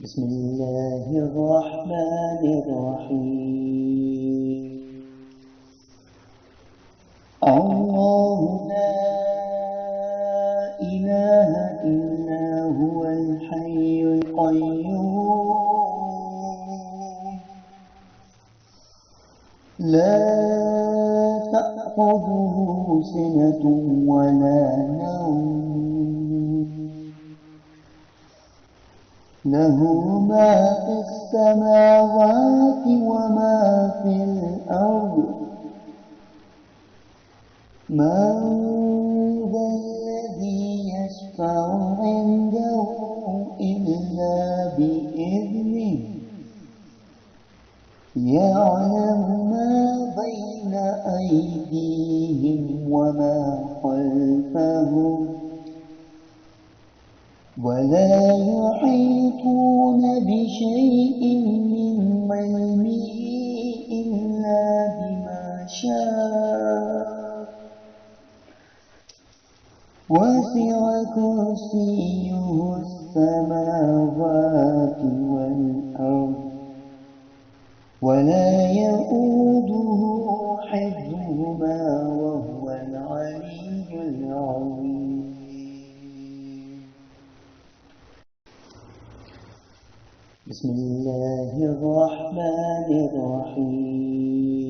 بسم الله الرحمن الرحيم. الله لا إله إلا هو الحي القيوم لا تأخذه سنة ولا نوم له ما في السماوات وما في الأرض من ذا الذي يشفع عنده إلا بإذنه يعلم ما بين أيديهم وما خلفهم ولا يحيطون بشيء من علمه إلا بما شاء وسع كرسيه السماوات والأرض ولا يئوده حفظهما وهو العلي العظيم. بسم الله الرحمن الرحيم.